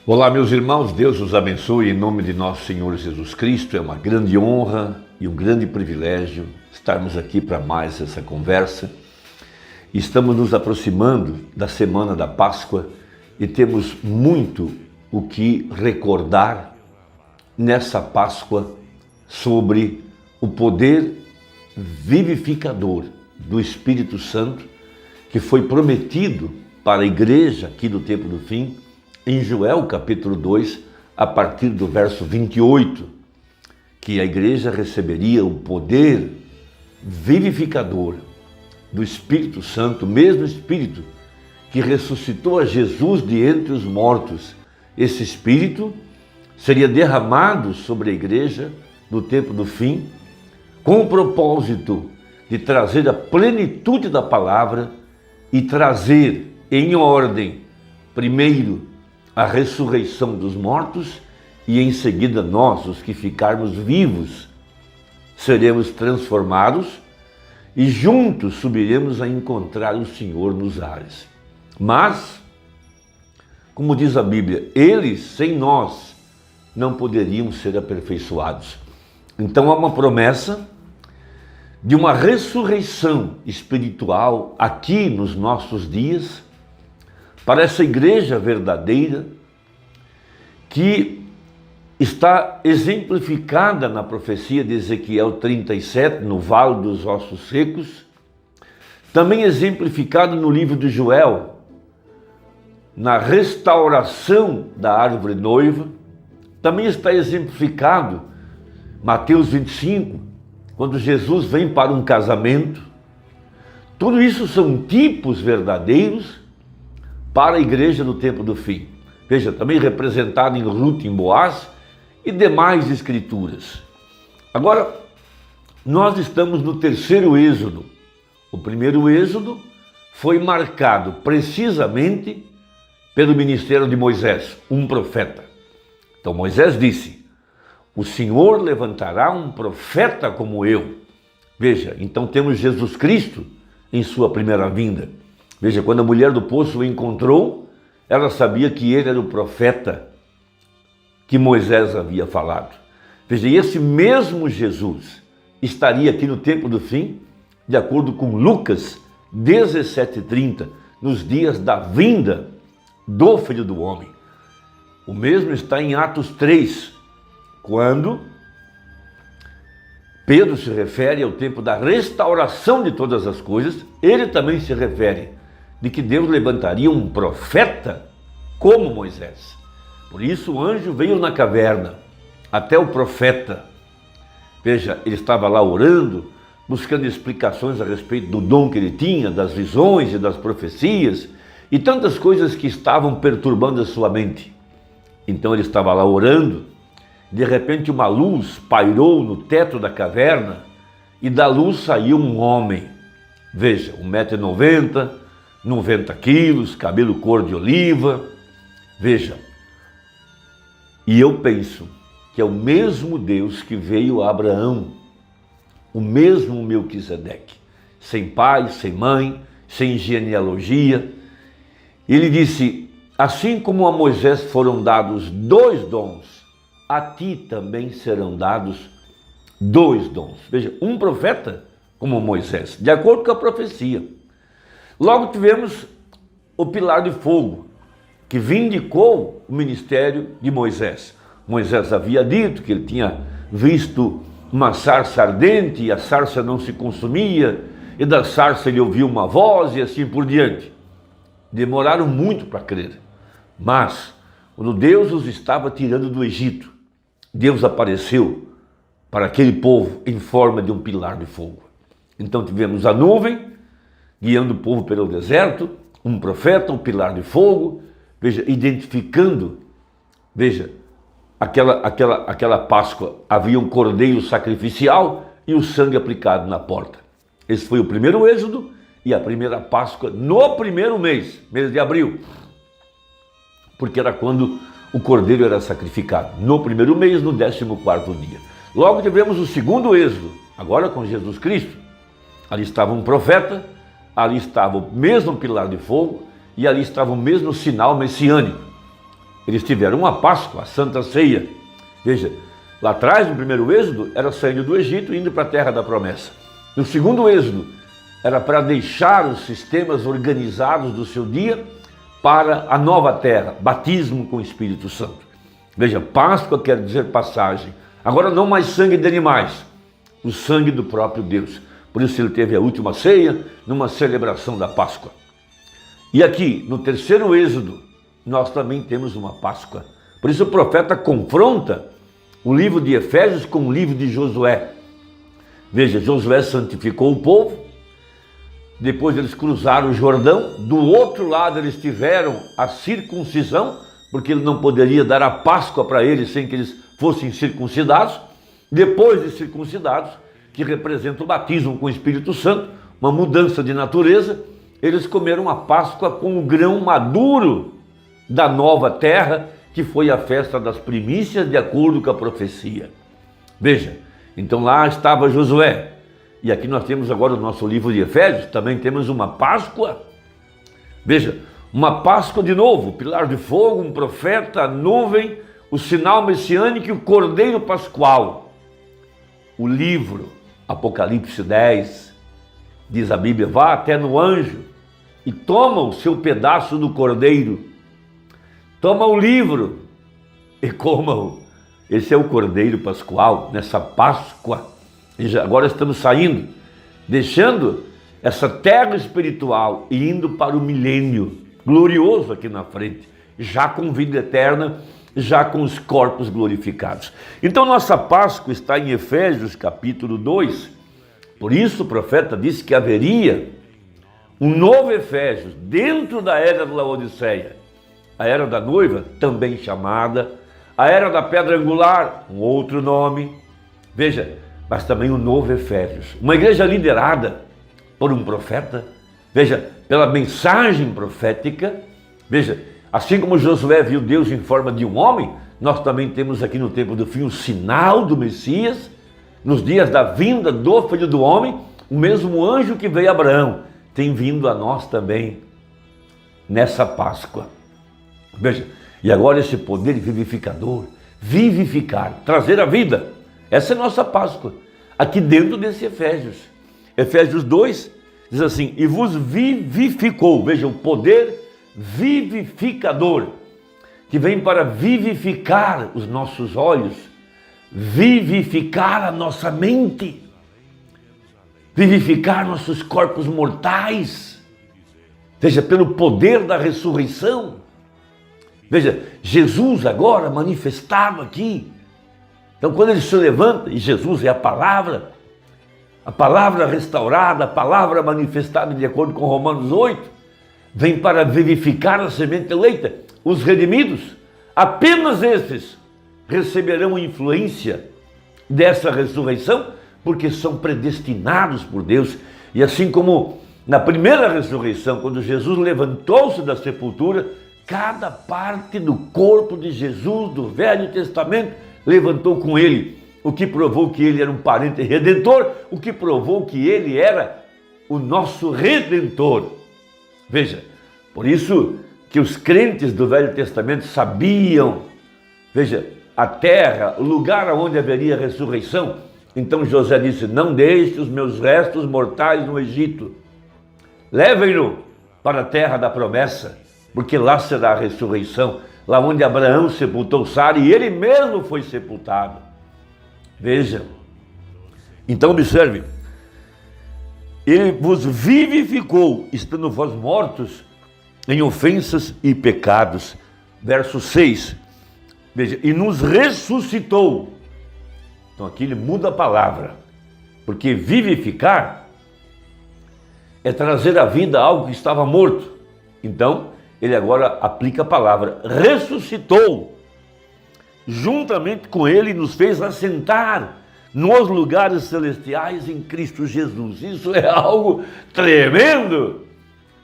Olá, meus irmãos, Deus os abençoe em nome de nosso Senhor Jesus Cristo. É uma grande honra e um grande privilégio estarmos aqui para mais essa conversa. Estamos nos aproximando da semana da Páscoa e temos muito o que recordar nessa Páscoa sobre o poder vivificador do Espírito Santo que foi prometido para a igreja aqui do tempo do fim, em Joel capítulo 2, a partir do verso 28, que a igreja receberia o poder vivificador do Espírito Santo, o mesmo Espírito que ressuscitou a Jesus de entre os mortos. Esse Espírito seria derramado sobre a igreja no tempo do fim, com o propósito de trazer a plenitude da palavra e trazer em ordem, primeiro, a ressurreição dos mortos e em seguida nós, os que ficarmos vivos, seremos transformados e juntos subiremos a encontrar o Senhor nos ares. Mas, como diz a Bíblia, eles sem nós não poderiam ser aperfeiçoados. Então há uma promessa de uma ressurreição espiritual aqui nos nossos dias, para essa igreja verdadeira que está exemplificada na profecia de Ezequiel 37, no Vale dos Ossos Secos, também exemplificada no livro de Joel, na restauração da árvore noiva, também está exemplificado Mateus 25, quando Jesus vem para um casamento. Tudo isso são tipos verdadeiros para a igreja no tempo do fim. Veja, também representado em Ruth, em Boaz e demais escrituras. Agora, nós estamos no terceiro êxodo. O primeiro êxodo foi marcado precisamente pelo ministério de Moisés, um profeta. Então Moisés disse: o Senhor levantará um profeta como eu. Veja, então temos Jesus Cristo em sua primeira vinda. Veja, quando a mulher do poço o encontrou, ela sabia que ele era o profeta que Moisés havia falado. Veja, e esse mesmo Jesus estaria aqui no tempo do fim, de acordo com Lucas 17:30, nos dias da vinda do Filho do Homem. O mesmo está em Atos 3, quando Pedro se refere ao tempo da restauração de todas as coisas. Ele também se refere de que Deus levantaria um profeta como Moisés. Por isso o anjo veio na caverna até o profeta. Veja, ele estava lá orando, buscando explicações a respeito do dom que ele tinha, das visões e das profecias e tantas coisas que estavam perturbando a sua mente. Então ele estava lá orando, de repente uma luz pairou no teto da caverna e da luz saiu um homem. Veja, 1,90 m, 90 quilos, cabelo cor de oliva. Veja, e eu penso que é o mesmo Deus que veio a Abraão, o mesmo Melquisedeque, sem pai, sem mãe, sem genealogia. Ele disse: assim como a Moisés foram dados 2 dons, a ti também serão dados 2 dons. Veja, um profeta como Moisés, de acordo com a profecia. Logo tivemos o pilar de fogo, que vindicou o ministério de Moisés. Moisés havia dito que ele tinha visto uma sarça ardente e a sarça não se consumia, e da sarça ele ouviu uma voz e assim por diante. Demoraram muito para crer, mas quando Deus os estava tirando do Egito, Deus apareceu para aquele povo em forma de um pilar de fogo. Então tivemos a nuvem guiando o povo pelo deserto, um profeta, um pilar de fogo, veja, identificando, veja, aquela Páscoa, havia um cordeiro sacrificial e o sangue aplicado na porta. Esse foi o primeiro êxodo e a primeira Páscoa no primeiro mês de abril, porque era quando o cordeiro era sacrificado, no primeiro mês, no 14º dia. Logo tivemos o segundo êxodo, agora com Jesus Cristo. Ali estava um profeta, ali estava o mesmo pilar de fogo e ali estava o mesmo sinal messiânico. Eles tiveram uma Páscoa, a Santa Ceia. Veja, lá atrás, no primeiro êxodo, era saindo do Egito e indo para a terra da promessa. No segundo êxodo, era para deixar os sistemas organizados do seu dia para a nova terra, batismo com o Espírito Santo. Veja, Páscoa quer dizer passagem. Agora não mais sangue de animais, o sangue do próprio Deus. Por isso ele teve a última ceia numa celebração da Páscoa. E aqui, no terceiro êxodo, nós também temos uma Páscoa. Por isso o profeta confronta o livro de Efésios com o livro de Josué. Veja, Josué santificou o povo, depois eles cruzaram o Jordão, do outro lado eles tiveram a circuncisão, porque ele não poderia dar a Páscoa para eles sem que eles fossem circuncidados. Depois de circuncidados, que representa o batismo com o Espírito Santo, uma mudança de natureza, eles comeram a Páscoa com o grão maduro da nova terra, que foi a festa das primícias, de acordo com a profecia. Veja, então lá estava Josué, e aqui nós temos agora o nosso livro de Efésios, também temos uma Páscoa. Veja, uma Páscoa de novo, pilar de fogo, um profeta, a nuvem, o sinal messiânico e o cordeiro pascual. O livro, Apocalipse 10, diz a Bíblia, vá até no anjo e toma o seu pedaço do cordeiro. Toma o livro e coma-o. Esse é o cordeiro pascual, nessa Páscoa. E agora estamos saindo, deixando essa terra espiritual e indo para o milênio glorioso aqui na frente, já com vida eterna, já com os corpos glorificados. Então nossa Páscoa está em Efésios capítulo 2. Por isso o profeta disse que haveria um novo Efésios dentro da era da Laodiceia. A era da noiva, também chamada, a era da pedra angular, um outro nome. Veja, mas também o novo Efésios. Uma igreja liderada por um profeta, veja, pela mensagem profética. Veja, assim como Josué viu Deus em forma de um homem, nós também temos aqui no tempo do fim o sinal do Messias, nos dias da vinda do Filho do Homem, o mesmo anjo que veio a Abraão, tem vindo a nós também nessa Páscoa. Veja, e agora esse poder vivificador, vivificar, trazer a vida, essa é a nossa Páscoa, aqui dentro desse Efésios. Efésios 2 diz assim, e vos vivificou, veja, o poder vivificador, que vem para vivificar os nossos olhos, vivificar a nossa mente, vivificar nossos corpos mortais, veja, pelo poder da ressurreição. Veja, Jesus agora manifestado aqui. Então quando ele se levanta, e Jesus é a palavra restaurada, a palavra manifestada de acordo com Romanos 8, vem para vivificar a semente eleita, os redimidos, apenas esses receberão influência dessa ressurreição, porque são predestinados por Deus. E assim como na primeira ressurreição, quando Jesus levantou-se da sepultura, cada parte do corpo de Jesus, do Velho Testamento, levantou com ele, o que provou que ele era um parente redentor, o que provou que ele era o nosso Redentor. Veja, por isso que os crentes do Velho Testamento sabiam, veja, a terra, o lugar onde haveria ressurreição. Então José disse, não deixe os meus restos mortais no Egito, levem-no para a terra da promessa, porque lá será a ressurreição, lá onde Abraão sepultou Sara e ele mesmo foi sepultado. Veja, então observe, ele vos vivificou, estando vós mortos em ofensas e pecados. Verso 6, veja, e nos ressuscitou. Então aqui ele muda a palavra, porque vivificar é trazer à vida algo que estava morto. Então ele agora aplica a palavra, ressuscitou, juntamente com ele nos fez assentar nos lugares celestiais em Cristo Jesus. Isso é algo tremendo,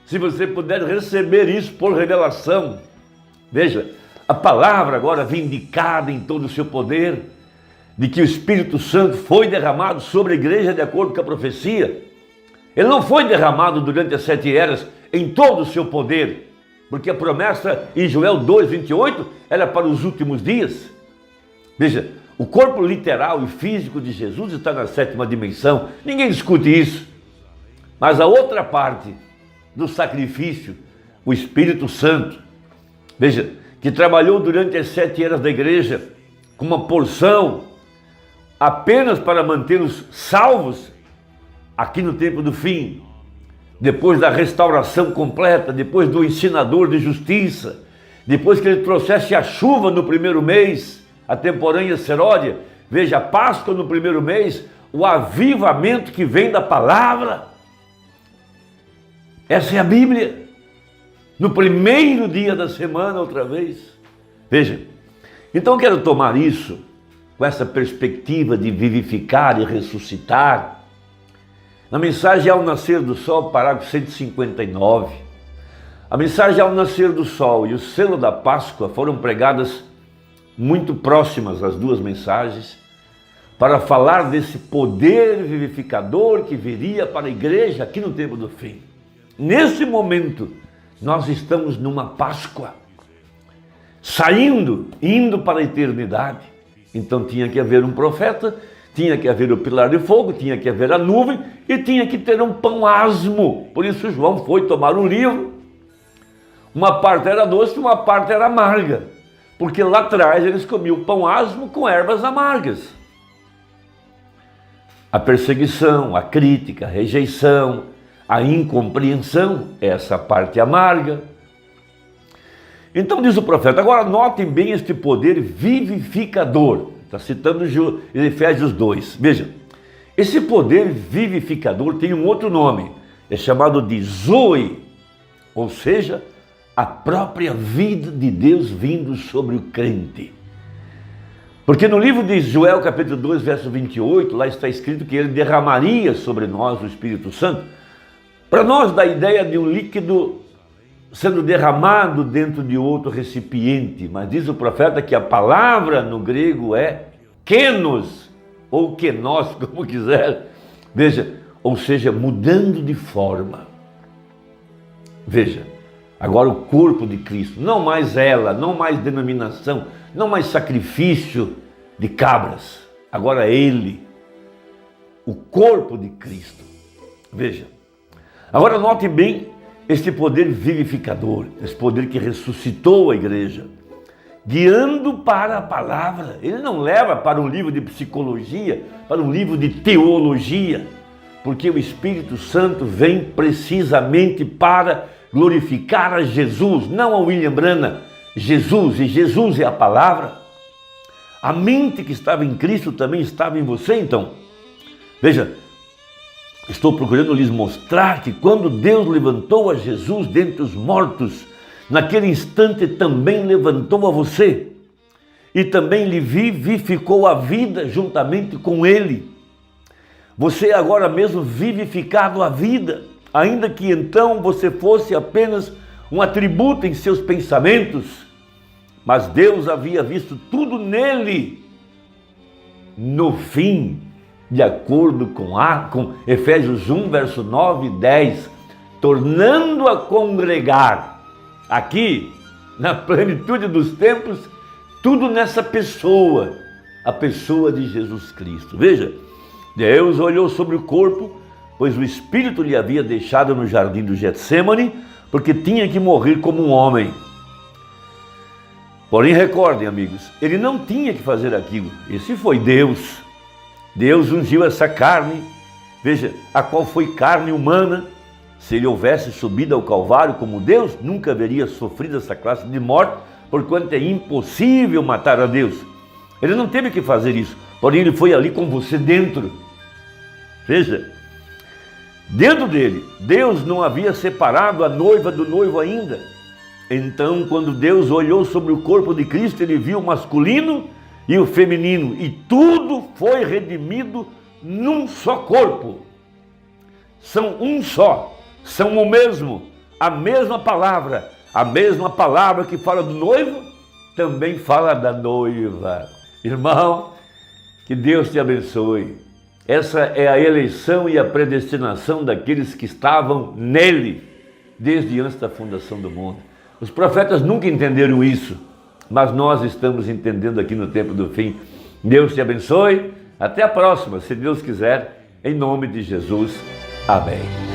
se você puder receber isso por revelação. Veja, a palavra agora vindicada em todo o seu poder, de que o Espírito Santo foi derramado sobre a igreja de acordo com a profecia. Ele não foi derramado durante as 7 eras em todo o seu poder, porque a promessa em Joel 2:28 era para os últimos dias. Veja, o corpo literal e físico de Jesus está na 7ª dimensão, ninguém discute isso. Mas a outra parte do sacrifício, o Espírito Santo, veja, que trabalhou durante as 7 eras da igreja, com uma porção apenas para mantê-los salvos aqui no tempo do fim, depois da restauração completa, depois do ensinador de justiça, depois que ele trouxesse a chuva no primeiro mês, a temporânea seródia, veja, a Páscoa no primeiro mês, o avivamento que vem da palavra. Essa é a Bíblia. No primeiro dia da semana, outra vez. Veja, então eu quero tomar isso com essa perspectiva de vivificar e ressuscitar. Na mensagem ao nascer do sol, parágrafo 159, a mensagem ao nascer do sol e o selo da Páscoa foram pregadas muito próximas, as duas mensagens, para falar desse poder vivificador que viria para a igreja aqui no tempo do fim. Nesse momento, nós estamos numa Páscoa, indo para a eternidade. Então tinha que haver um profeta, tinha que haver o pilar de fogo, tinha que haver a nuvem e tinha que ter um pão asmo. Por isso João foi tomar um livro. Uma parte era doce, uma parte era amarga, porque lá atrás eles comiam pão asmo com ervas amargas. A perseguição, a crítica, a rejeição, a incompreensão, essa parte amarga. Então diz o profeta, agora notem bem este poder vivificador. Está citando Efésios 2. Veja, esse poder vivificador tem um outro nome, é chamado de Zoe, ou seja, a própria vida de Deus vindo sobre o crente. Porque no livro de Joel, capítulo 2, verso 28, lá está escrito que ele derramaria sobre nós o Espírito Santo. Para nós dá a ideia de um líquido sendo derramado dentro de outro recipiente, mas diz o profeta que a palavra no grego é kenos, ou kenos, como quiser. Veja, ou seja, mudando de forma. Veja, agora o corpo de Cristo, não mais ela, não mais denominação, não mais sacrifício de cabras, agora ele, o corpo de Cristo. Veja, agora note bem este poder vivificador, esse poder que ressuscitou a igreja, guiando para a palavra. Ele não leva para um livro de psicologia, para um livro de teologia, porque o Espírito Santo vem precisamente para glorificar a Jesus, não a William Branham, Jesus, e Jesus é a palavra. A mente que estava em Cristo também estava em você, então. Veja, estou procurando lhes mostrar que quando Deus levantou a Jesus dentre os mortos, naquele instante também levantou a você e também lhe vivificou a vida juntamente com ele. Você é agora mesmo vivificado a vida, ainda que então você fosse apenas um atributo em seus pensamentos, mas Deus havia visto tudo nele. No fim, de acordo com Efésios 1, verso 9 e 10, tornando a congregar, aqui, na plenitude dos tempos, tudo nessa pessoa, a pessoa de Jesus Cristo. Veja, Deus olhou sobre o corpo, pois o Espírito lhe havia deixado no jardim do Getsêmani, porque tinha que morrer como um homem. Porém, recordem, amigos, ele não tinha que fazer aquilo, esse foi Deus. Deus ungiu essa carne, veja, a qual foi carne humana. Se ele houvesse subido ao Calvário como Deus, nunca haveria sofrido essa classe de morte, porquanto é impossível matar a Deus. Ele não teve que fazer isso, porém ele foi ali com você dentro. Veja, dentro dele, Deus não havia separado a noiva do noivo ainda. Então, quando Deus olhou sobre o corpo de Cristo, ele viu o masculino e o feminino, e tudo foi redimido num só corpo. São um só, são o mesmo, a mesma palavra que fala do noivo, também fala da noiva. Irmão, que Deus te abençoe. Essa é a eleição e a predestinação daqueles que estavam nele, desde antes da fundação do mundo. Os profetas nunca entenderam isso, mas nós estamos entendendo aqui no tempo do fim. Deus te abençoe. Até a próxima, se Deus quiser, em nome de Jesus. Amém.